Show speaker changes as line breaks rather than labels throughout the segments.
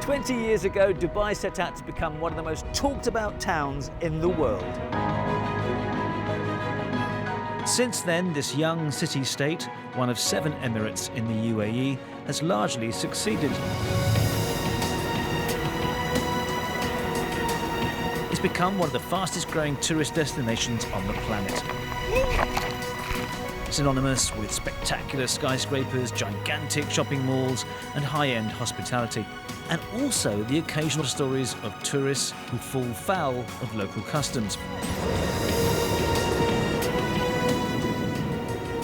20 years ago, Dubai set out to become one of the most talked about towns in the world. Since then, this young city-state, one of 7 emirates in the UAE, has largely succeeded. It's become one of the fastest-growing tourist destinations on the planet. Synonymous with spectacular skyscrapers, gigantic shopping malls, and high-end hospitality. And also the occasional stories of tourists who fall foul of local customs.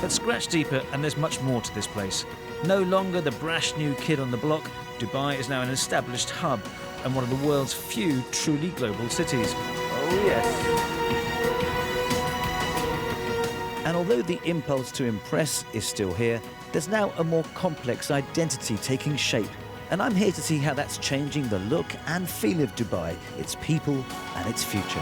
But scratch deeper and there's much more to this place. No longer the brash new kid on the block, Dubai is now an established hub and one of the world's few truly global cities.
Oh yes.
And although the impulse to impress is still here, there's now a more complex identity taking shape. And I'm here to see how that's changing the look and feel of Dubai, its people and its future.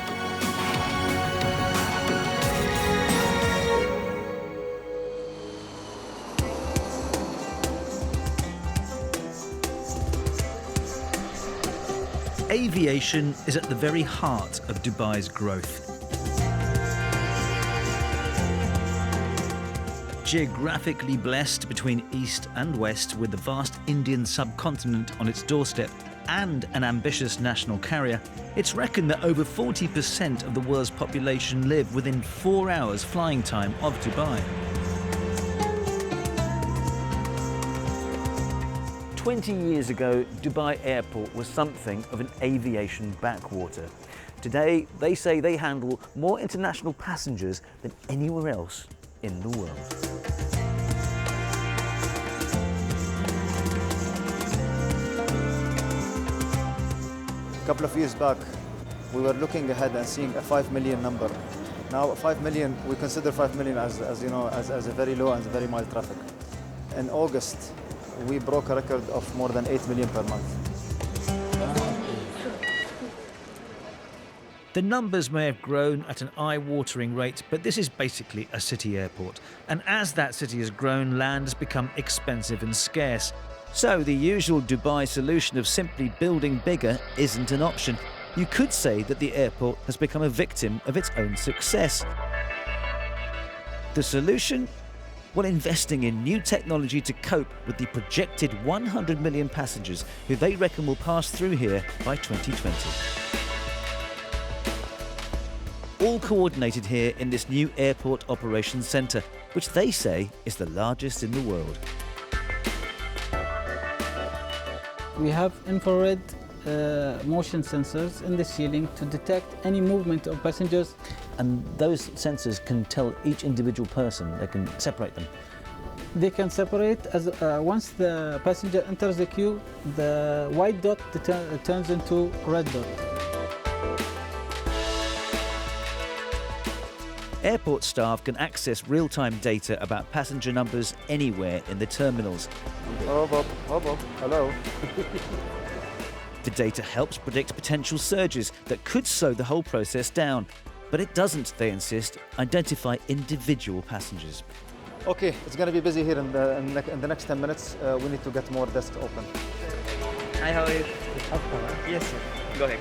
Aviation is at the very heart of Dubai's growth. Geographically blessed between east and west, with the vast Indian subcontinent on its doorstep and an ambitious national carrier, it's reckoned that over 40% of the world's population live within 4 hours flying time of Dubai. 20 years ago, Dubai Airport was something of an aviation backwater. Today, they say they handle more international passengers than anywhere else in the world.
A couple of years back, we were looking ahead and seeing a 5 million number. Now 5 million, we consider 5 million as you know, as a very low and very mild traffic. In August, we broke a record of more than 8 million per month.
The numbers may have grown at an eye-watering rate, but this is basically a city airport. And as that city has grown, land has become expensive and scarce. So the usual Dubai solution of simply building bigger isn't an option. You could say that the airport has become a victim of its own success. The solution? Well, investing in new technology to cope with the projected 100 million passengers who they reckon will pass through here by 2020. All coordinated here in this new airport operations centre, which they say is the largest in the world.
We have infrared motion sensors in the ceiling to detect any movement of passengers.
And those sensors can tell each individual person, they can separate them.
They can separate as once the passenger enters the queue, the white dot turns into red dot.
Airport staff can access real-time data about passenger numbers anywhere in the terminals.
Oh, Bob, hello.
The data helps predict potential surges that could slow the whole process down. But it doesn't, they insist, identify individual passengers.
Okay, it's going to be busy here in the next 10 minutes. We need to get more desks open.
Hi, how are you? Yes, sir. Go ahead.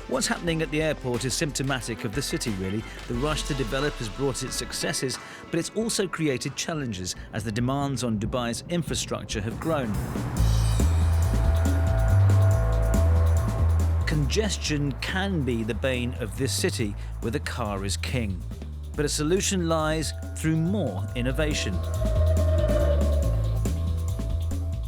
What's happening at the airport is symptomatic of the city, really. The rush to develop has brought its successes, but it's also created challenges as the demands on Dubai's infrastructure have grown. Congestion can be the bane of this city, where the car is king. But a solution lies through more innovation.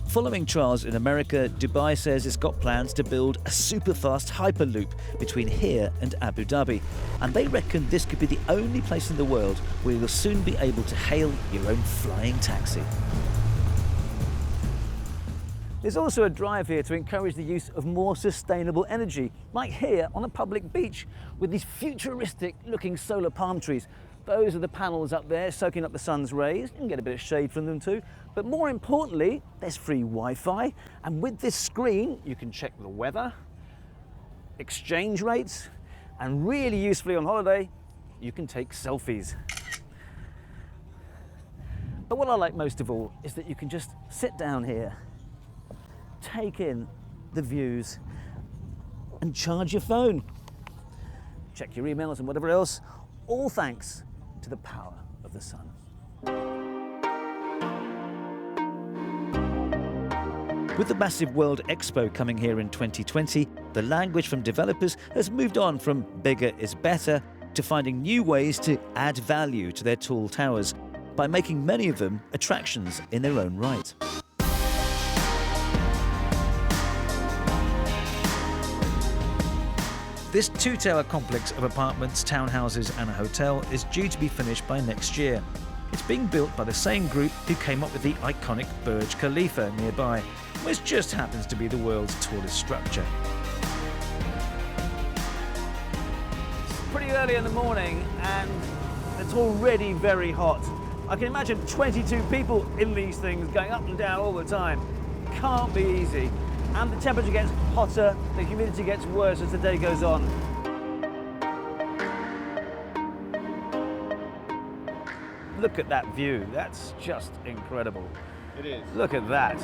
Following trials in America, Dubai says it's got plans to build a super-fast hyperloop between here and Abu Dhabi. And they reckon this could be the only place in the world where you'll soon be able to hail your own flying taxi. There's also a drive here to encourage the use of more sustainable energy, like here on a public beach with these futuristic-looking solar palm trees. Those are the panels up there soaking up the sun's rays. You can get a bit of shade from them too. But more importantly, there's free Wi-Fi. And with this screen, you can check the weather, exchange rates, and really usefully on holiday, you can take selfies. But what I like most of all is that you can just sit down here, take in the views, and charge your phone. Check your emails and whatever else, all thanks to the power of the sun. With the massive World Expo coming here in 2020, the language from developers has moved on from bigger is better to finding new ways to add value to their tall towers by making many of them attractions in their own right. This two-tower complex of apartments, townhouses and a hotel is due to be finished by next year. It's being built by the same group who came up with the iconic Burj Khalifa nearby, which just happens to be the world's tallest structure. It's pretty early in the morning and it's already very hot. I can imagine 22 people in these things going up and down all the time. Can't be easy. And the temperature gets hotter, the humidity gets worse as the day goes on. Look at that view, that's just incredible.
It is.
Look at that.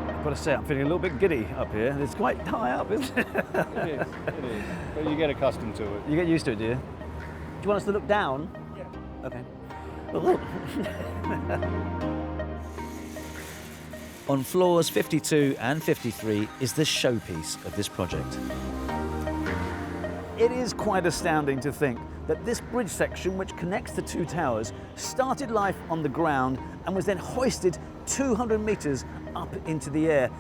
I've got to say, I'm feeling a little bit giddy up here. It's quite high up, isn't it?
It is. But you get accustomed to it.
You get used to it, do you? Do you want us to look down?
Yeah.
Okay. Well, on floors 52 and 53 is the showpiece of this project. It is quite astounding to think that this bridge section, which connects the two towers, started life on the ground and was then hoisted 200 meters up into the air.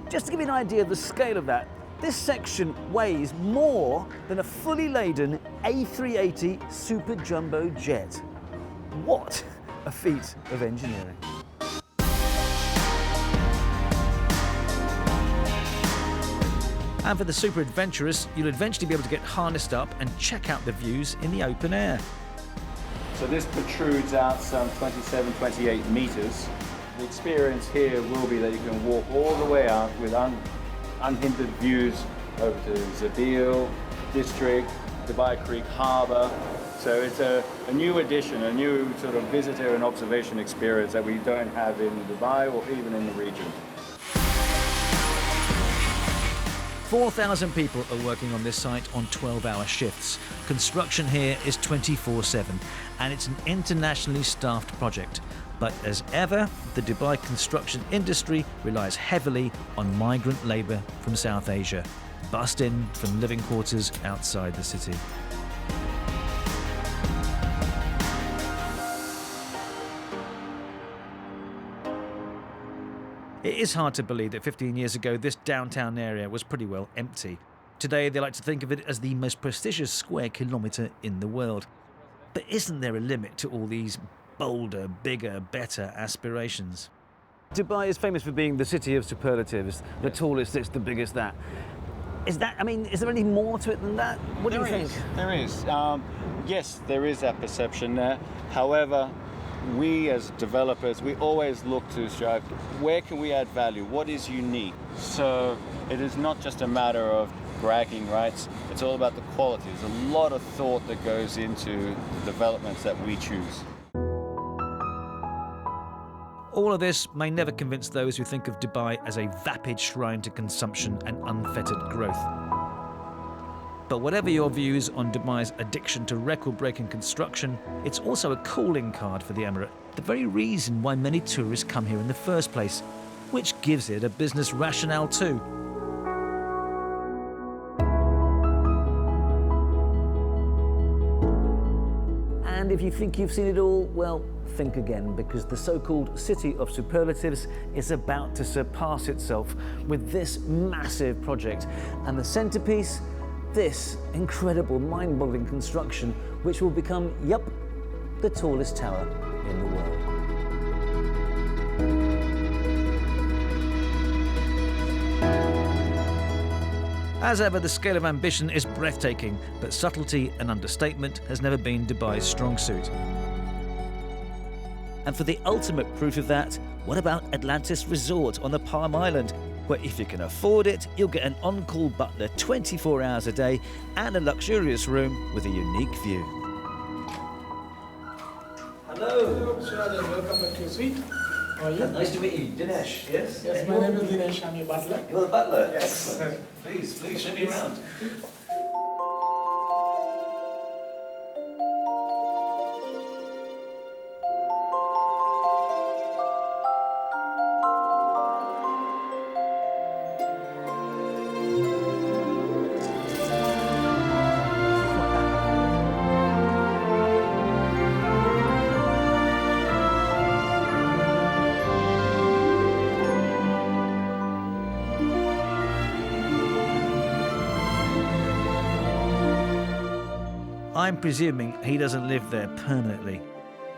Just to give you an idea of the scale of that, this section weighs more than a fully laden A380 Super Jumbo jet. What a feat of engineering. And for the super adventurous, you'll eventually be able to get harnessed up and check out the views in the open air.
So this protrudes out some 27, 28 meters. The experience here will be that you can walk all the way out with unhindered views over to Zabil District, Dubai Creek Harbour. So it's a new addition, a new sort of visitor and observation experience that we don't have in Dubai or even in the region.
4,000 people are working on this site on 12-hour shifts. Construction here is 24/7, and it's an internationally staffed project. But as ever, the Dubai construction industry relies heavily on migrant labour from South Asia, bussed in from living quarters outside the city. It is hard to believe that 15 years ago this downtown area was pretty well empty. Today they like to think of it as the most prestigious square kilometre in the world. But isn't there a limit to all these bolder, bigger, better aspirations? Dubai is famous for being the city of superlatives, the tallest this, the biggest that. Is there any more to it than that? What do you think?
There is. Yes, there is that perception there. However, we as developers, we always look to strive, where can we add value? What is unique? So it is not just a matter of bragging rights, it's all about the quality. There's a lot of thought that goes into the developments that we choose.
All of this may never convince those who think of Dubai as a vapid shrine to consumption and unfettered growth. But whatever your views on Dubai's addiction to record-breaking construction, it's also a calling card for the emirate, the very reason why many tourists come here in the first place, which gives it a business rationale too. And if you think you've seen it all, well, think again, because the so-called city of superlatives is about to surpass itself with this massive project. And the centerpiece, this incredible, mind-boggling construction, which will become, yep, the tallest tower in the world. As ever, the scale of ambition is breathtaking, but subtlety and understatement has never been Dubai's strong suit. And for the ultimate proof of that, what about Atlantis Resort on the Palm Island, where if you can afford it, you'll get an on-call butler 24 hours a day and a luxurious room with a unique view. Hello.
Welcome back to your suite. How are you?
Nice to meet you. Dinesh, yes?
Yes, my name is Dinesh. I'm your butler.
You're the butler?
Yes.
Excellent. Please, show me around. I'm presuming he doesn't live there permanently.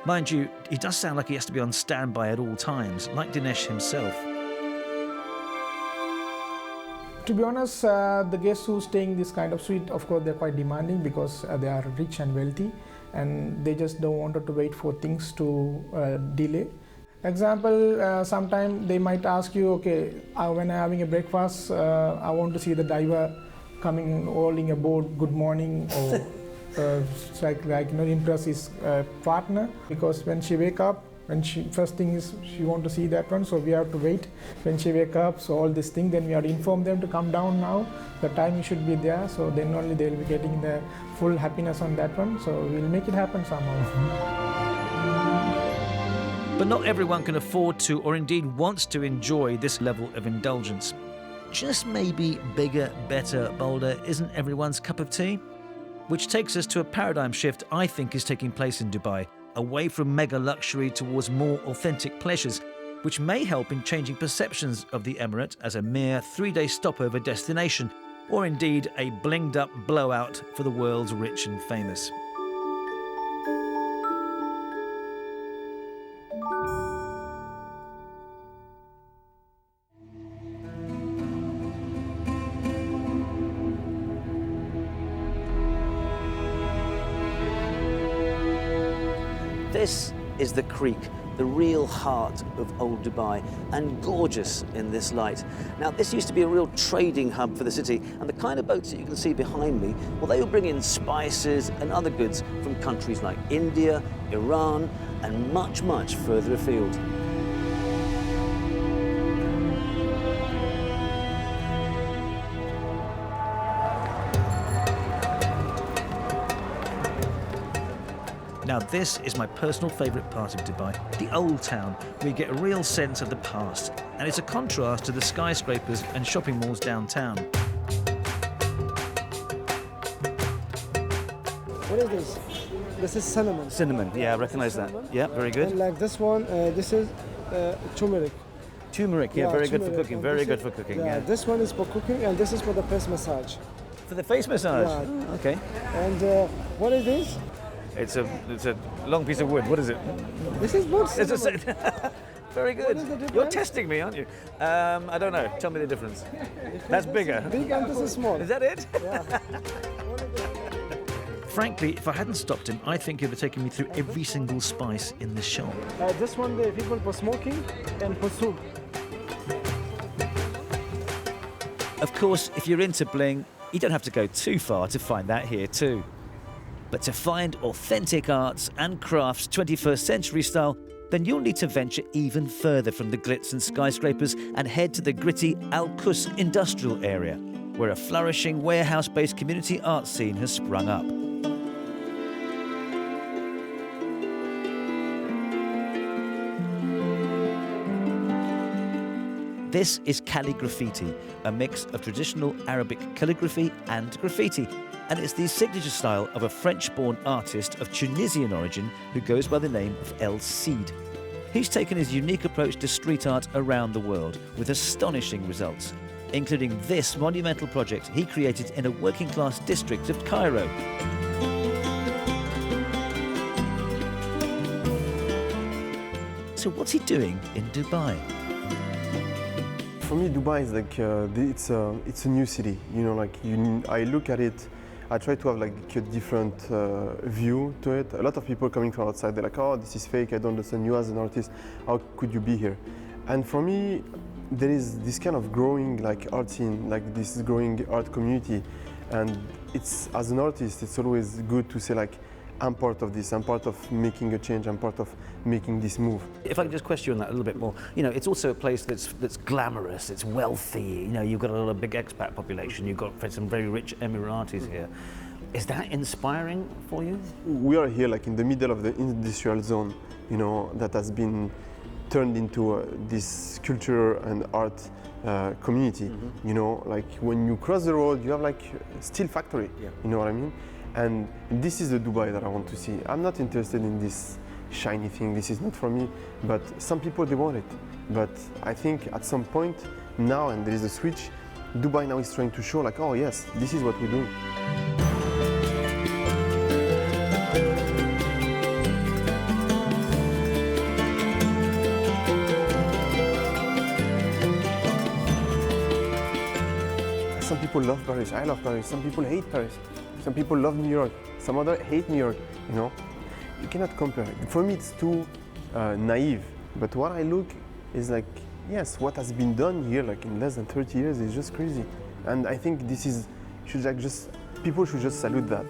Mind you, he does sound like he has to be on standby at all times, like Dinesh himself.
To be honest, the guests who staying this kind of suite, of course, they're quite demanding because they are rich and wealthy, and they just don't want to wait for things to delay. Example, sometimes they might ask you, okay, when I'm having a breakfast, I want to see the diver coming holding a board, good morning, or impress his partner, because when she wake up, first thing is she want to see that one, so we have to wait when she wake up. So all this thing, then we have to inform them to come down now. The time you should be there, so then only they'll be getting the full happiness on that one. So we'll make it happen somehow.
But not everyone can afford to, or indeed wants to, enjoy this level of indulgence. Just maybe bigger, better, bolder isn't everyone's cup of tea? Which takes us to a paradigm shift I think is taking place in Dubai, away from mega luxury towards more authentic pleasures, which may help in changing perceptions of the Emirate as a mere 3-day stopover destination, or indeed a blinged up blowout for the world's rich and famous. This is the creek, the real heart of old Dubai, and gorgeous in this light. Now, this used to be a real trading hub for the city, and the kind of boats that you can see behind me, well, they will bring in spices and other goods from countries like India, Iran, and much, much further afield. Now this is my personal favourite part of Dubai, the Old Town, where you get a real sense of the past, and it's a contrast to the skyscrapers and shopping malls downtown.
What is this? This is cinnamon.
Cinnamon, yeah, I recognise that. Yeah, very good.
And like this one, this is turmeric.
Turmeric, yeah, very good for cooking,
And
very
this
good
is-
for cooking,
Yeah,
yeah.
this one is for cooking, and this is for the face massage.
For the face massage?
Yeah.
Oh, okay.
And what is this?
It's a long piece of wood, what is it?
This is wood
It's a
cinnamon.
Very good.
is the difference?
You're testing me, aren't you? I don't know, tell me the difference. That's bigger.
Big and this is small.
Is that it?
Yeah.
Frankly, if I hadn't stopped him, I think he'd have taken me through every single spice in the shop.
This one, the people for smoking and for soup.
Of course, if you're into bling, you don't have to go too far to find that here too. But to find authentic arts and crafts 21st century style, then you'll need to venture even further from the glitz and skyscrapers and head to the gritty Al Qus industrial area, where a flourishing warehouse-based community art scene has sprung up. This is Cali Graffiti, a mix of traditional Arabic calligraphy and graffiti, and it's the signature style of a French-born artist of Tunisian origin who goes by the name of El Cid. He's taken his unique approach to street art around the world with astonishing results, including this monumental project he created in a working-class district of Cairo. So what's he doing in Dubai?
For me, Dubai is like it's a new city. You know, like I look at it, I try to have like a different view to it. A lot of people coming from outside, they're like, "Oh, this is fake. I don't understand. You as an artist, how could you be here?" And for me, there is this kind of growing like art scene, like this growing art community, and it's as an artist, it's always good to say like, I'm part of this, I'm part of making a change, I'm part of making this move.
If I can just question you on that a little bit more, you know, it's also a place that's glamorous, it's wealthy, you know, you've got a lot of big expat population, you've got some very rich Emiratis here. Is that inspiring for you?
We are here like in the middle of the industrial zone, you know, that has been turned into this culture and art community. You know, like when you cross the road, you have like a steel factory, you know what I mean? And this is the Dubai that I want to see. I'm not interested in this shiny thing, this is not for me, but some people, they want it. But I think at some point now, and there is a switch, Dubai now is trying to show like, oh yes, this is what we're doing. Some people love Paris, I love Paris, some people hate Paris. Some people love New York, some others hate New York, you know? You cannot compare it. For me, it's too naive. But what I look is like, yes, what has been done here, like in less than 30 years, is just crazy. And I think this is, people should just salute that.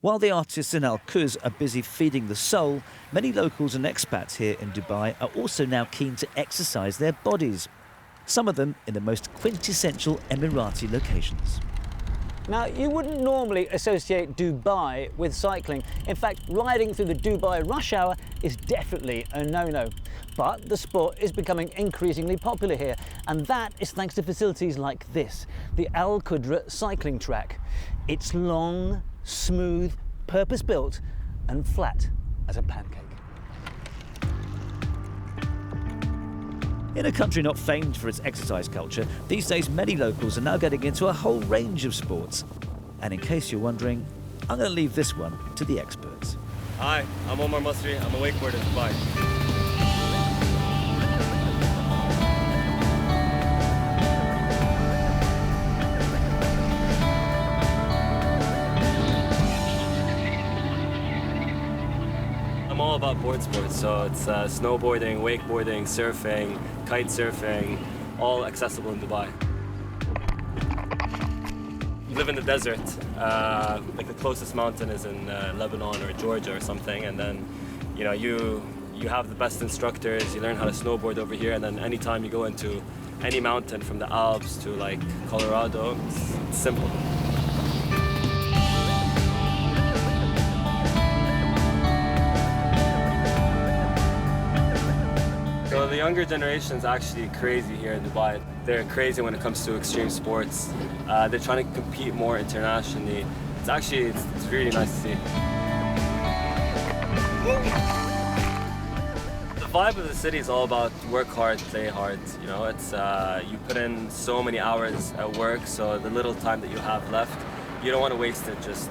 While the artists in Al Quoz are busy feeding the soul, many locals and expats here in Dubai are also now keen to exercise their bodies. Some of them in the most quintessential Emirati locations.
Now, you wouldn't normally associate Dubai with cycling. In fact, riding through the Dubai rush hour is definitely a no-no. But the sport is becoming increasingly popular here, and that is thanks to facilities like this, the Al Qudra cycling track. It's long, smooth, purpose-built and flat as a pancake.
In a country not famed for its exercise culture, these days many locals are now getting into a whole range of sports. And in case you're wondering, I'm going to leave this one to the experts.
Hi, I'm Omar Masri. I'm a wakeboarder in Dubai. I'm all about board sports, so it's snowboarding, wakeboarding, surfing, kite surfing, all accessible in Dubai. You live in the desert, like the closest mountain is in Lebanon or Georgia or something, and then you have the best instructors, you learn how to snowboard over here, and then anytime you go into any mountain from the Alps to like Colorado, it's simple. So the younger generation is actually crazy here in Dubai. They're crazy when it comes to extreme sports. They're trying to compete more internationally. It's really nice to see. The vibe of the city is all about work hard, play hard. You know, it's you put in so many hours at work, so the little time that you have left, you don't want to waste it just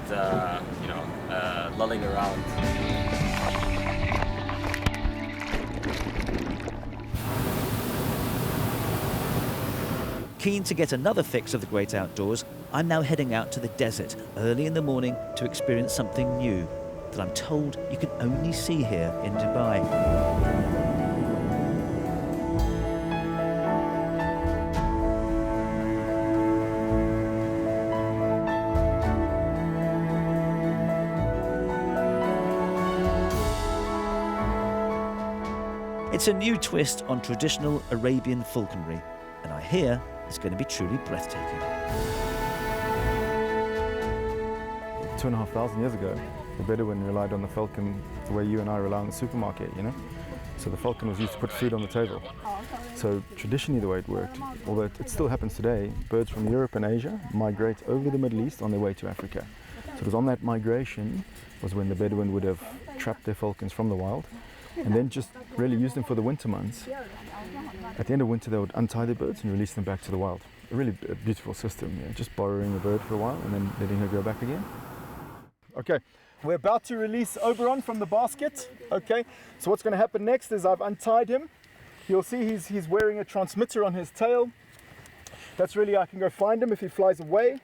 lulling around.
Keen to get another fix of the great outdoors, I'm now heading out to the desert early in the morning to experience something new that I'm told you can only see here in Dubai. It's a new twist on traditional Arabian Falconry, and I hear it's going to be truly breathtaking.
2,500 years ago, the Bedouin relied on the falcon the way you and I rely on the supermarket, you know? So the falcon was used to put food on the table. So traditionally the way it worked, although it still happens today, birds from Europe and Asia migrate over the Middle East on their way to Africa. So it was on that migration was when the Bedouin would have trapped their falcons from the wild and then just really used them for the winter months. At the end of winter, they would untie the birds and release them back to the wild. A really beautiful system, yeah. Just borrowing the bird for a while and then letting her go back again.
Okay, we're about to release Oberon from the basket. Okay, so what's going to happen next is I've untied him. You'll see he's wearing a transmitter on his tail. That's really, I can go find him if he flies away.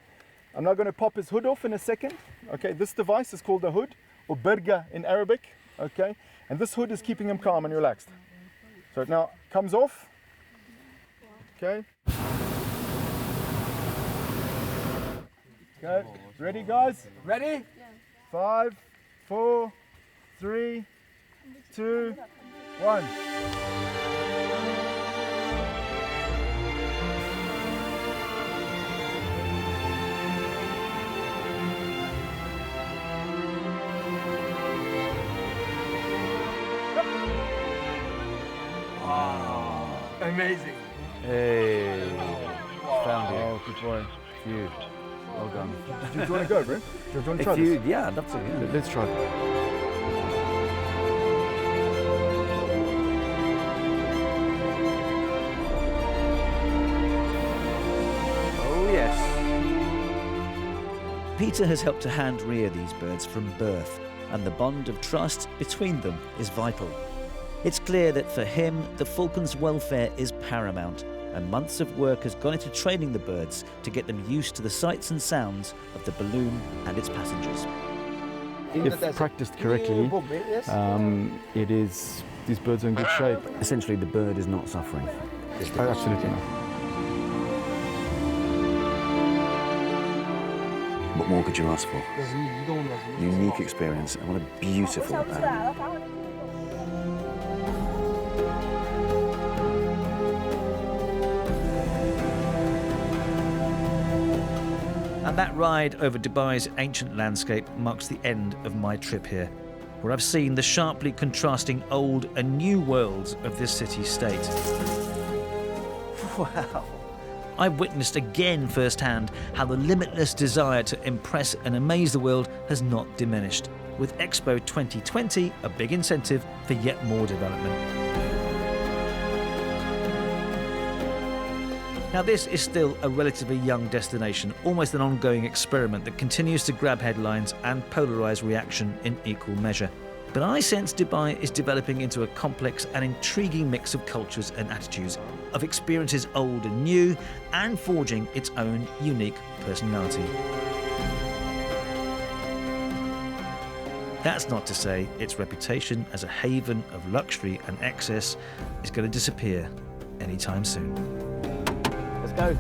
I'm now going to pop his hood off in a second. Okay, this device is called a hood, or burga in Arabic. Okay, and this hood is keeping him calm and relaxed. So it now comes off. Okay. Okay. Ready, guys? Ready? 5, 4, 3, 2, 1. Amazing.
Hey, found you. Oh, good boy. You. Well done.
Do you want to go, bro? Do you want to try this?
Yeah, I'd love to. Yeah. Let's try.
Oh, yes. Peter has helped to hand rear these birds from birth, and the bond of trust between them is vital. It's clear that for him, the falcon's welfare is paramount, and months of work has gone into training the birds to get them used to the sights and sounds of the balloon and its passengers.
If practiced correctly, these birds are in good shape.
Essentially, the bird is not suffering.
Absolutely not.
What more could you ask for? Unique experience, and what a beautiful animal.
And that ride over Dubai's ancient landscape marks the end of my trip here, where I've seen the sharply contrasting old and new worlds of this city-state. Wow. I've witnessed again firsthand how the limitless desire to impress and amaze the world has not diminished, with Expo 2020 a big incentive for yet more development. Now, this is still a relatively young destination, almost an ongoing experiment that continues to grab headlines and polarise reaction in equal measure. But I sense Dubai is developing into a complex and intriguing mix of cultures and attitudes, of experiences old and new, and forging its own unique personality. That's not to say its reputation as a haven of luxury and excess is going to disappear anytime soon.
Let's go.